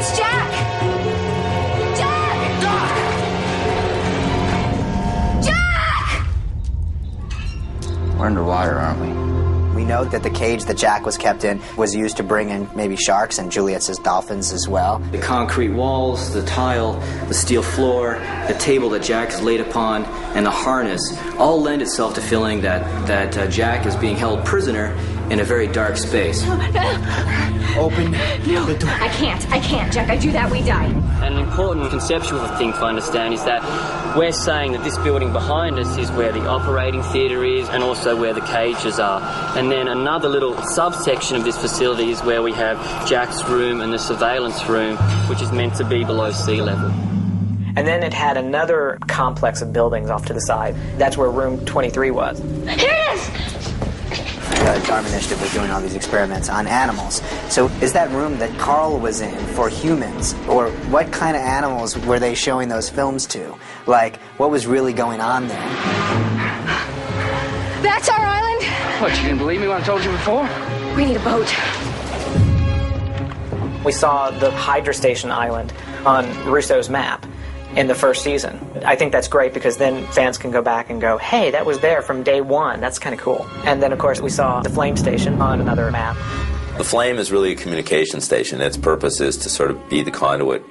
It's Jack! Jack! Jack! We're underwater, aren't we? We know that the cage that Jack was kept in was used to bring in maybe sharks, and Juliet says dolphins as well. The concrete walls, the tile, the steel floor, the table that Jack is laid upon, and the harness all lend itself to feeling that Jack is being held prisoner in a very dark space. Open the door. I can't, Jack. I do that, we die. An important conceptual thing to understand is that we're saying that this building behind us is where the operating theatre is and also where the cages are. And then another little subsection of this facility is where we have Jack's room and the surveillance room, which is meant to be below sea level. And then it had another complex of buildings off to the side. That's where room 23 was. Here it is! The DARPA Initiative was doing all these experiments on animals. So is that room that Carl was in for humans? Or what kind of animals were they showing those films to? Like, what was really going on there? That's our island? What, you didn't believe me when I told you before? We need a boat. We saw the Hydra Station Island on Russo's map in the first season. I think that's great because then fans can go back and go, hey, that was there from day one. That's kind of cool. And then, of course, we saw the Flame Station on another map. The Flame is really a communication station. Its purpose is to sort of be the conduit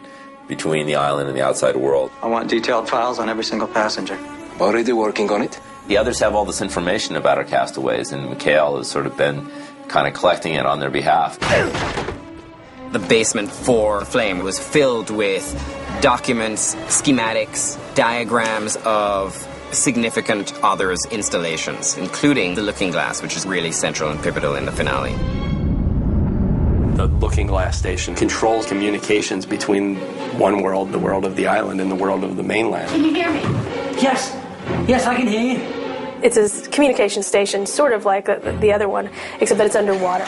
between the island and the outside world. I want detailed files on every single passenger. Already working on it? The others have all this information about our castaways, and Mikhail has sort of been kind of collecting it on their behalf. The basement for Flame was filled with documents, schematics, diagrams of significant others' installations, including the Looking Glass, which is really central and pivotal in the finale. The Looking Glass station controls communications between one world, the world of the island, and the world of the mainland. Can you hear me? Yes. Yes, I can hear you. It's a communication station, sort of like the other one, except that it's underwater.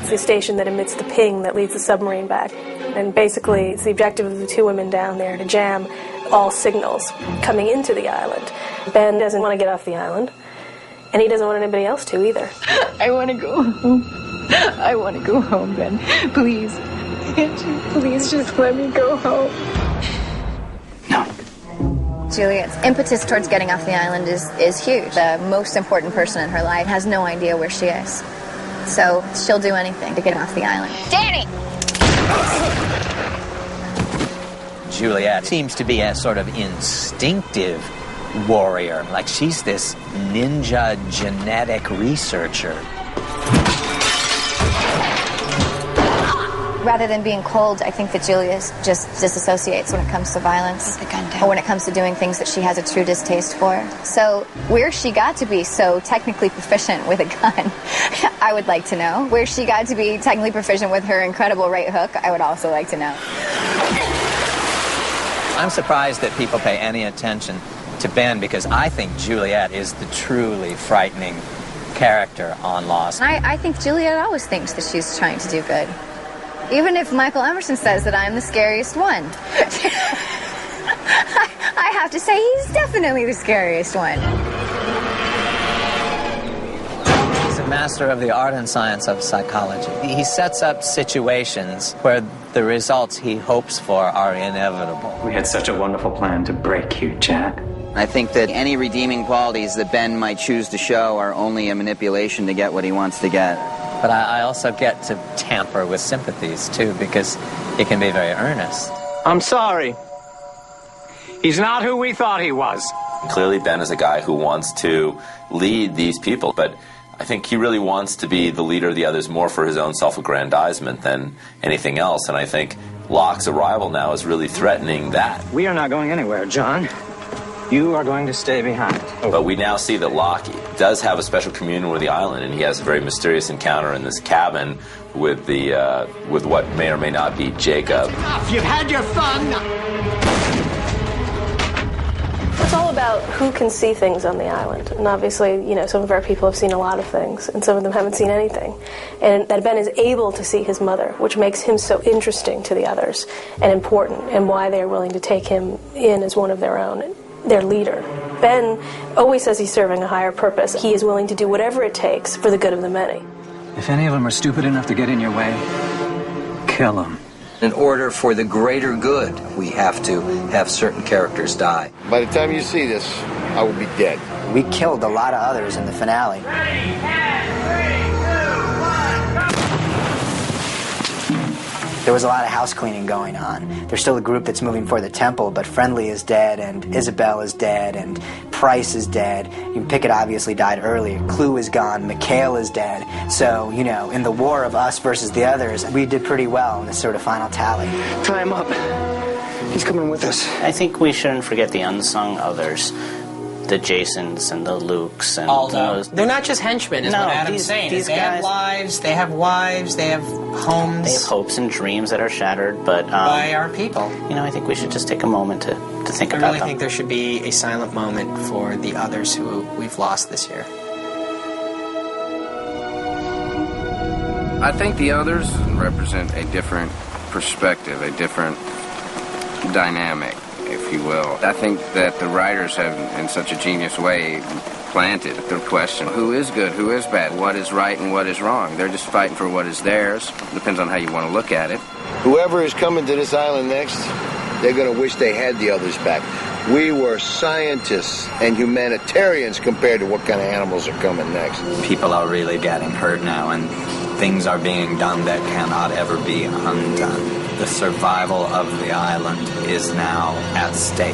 It's the station that emits the ping that leads the submarine back. And basically, it's the objective of the two women down there to jam all signals coming into the island. Ben doesn't want to get off the island, and he doesn't want anybody else to either. I want to go home. I want to go home, Ben. Please. Can't you please just let me go home? Juliet's impetus towards getting off the island is huge. The most important person in her life has no idea where she is. So she'll do anything to get off the island. Danny! Juliet seems to be a sort of instinctive warrior. Like she's this ninja genetic researcher. Rather than being cold, I think that Julia just disassociates when it comes to violence. Or when it comes to doing things that she has a true distaste for. So where she got to be so technically proficient with a gun, I would like to know. Where she got to be technically proficient with her incredible right hook, I would also like to know. I'm surprised that people pay any attention to Ben because I think Juliet is the truly frightening character on Lost. I think Juliet always thinks that she's trying to do good. Even if Michael Emerson says that I'm the scariest one. I have to say he's definitely the scariest one. He's a master of the art and science of psychology. He sets up situations where the results he hopes for are inevitable. We had such a wonderful plan to break you, Jack. I think that any redeeming qualities that Ben might choose to show are only a manipulation to get what he wants to get. But I also get to tamper with sympathies, too, because he can be very earnest. I'm sorry. He's not who we thought he was. Clearly, Ben is a guy who wants to lead these people, but I think he really wants to be the leader of the others more for his own self-aggrandizement than anything else, and I think Locke's arrival now is really threatening that. We are not going anywhere, John. You are going to stay behind. But we now see that Locke does have a special communion with the island, and he has a very mysterious encounter in this cabin with with what may or may not be Jacob. You've had your fun. It's all about who can see things on the island. And obviously, some of our people have seen a lot of things, and some of them haven't seen anything. And that Ben is able to see his mother, which makes him so interesting to the others and important, and why they're willing to take him in as one of their own. Their leader. Ben always says he's serving a higher purpose. He is willing to do whatever it takes for the good of the many. If any of them are stupid enough to get in your way, kill him. In order for the greater good, we have to have certain characters die. By the time you see this, I will be dead. We killed a lot of others in the finale. There was a lot of house cleaning going on. There's still a group that's moving for the temple, but Friendly is dead, and Isabel is dead, and Price is dead. Pickett obviously died earlier. Clue is gone. McHale is dead. So, you know, in the war of us versus the others, we did pretty well in this sort of final tally. Tie him up. He's coming with us. I think we shouldn't forget the unsung others. The Jasons and the Lukes and Although those. they're not just henchmen, is what Adam's saying. These they guys have lives, they have wives, they have homes. They have hopes and dreams that are shattered, but by our people. You know, I think we should just take a moment to think about them. I really think there should be a silent moment for the others who we've lost this year. I think the others represent a different perspective, a different dynamic, if you will. I think that the writers have, in such a genius way, planted the question, who is good, who is bad, what is right and what is wrong. They're just fighting for what is theirs. Depends on how you want to look at it. Whoever is coming to this island next, they're going to wish they had the others back. We were scientists and humanitarians compared to what kind of animals are coming next. People are really getting hurt now, and things are being done that cannot ever be undone. The survival of the island is now at stake.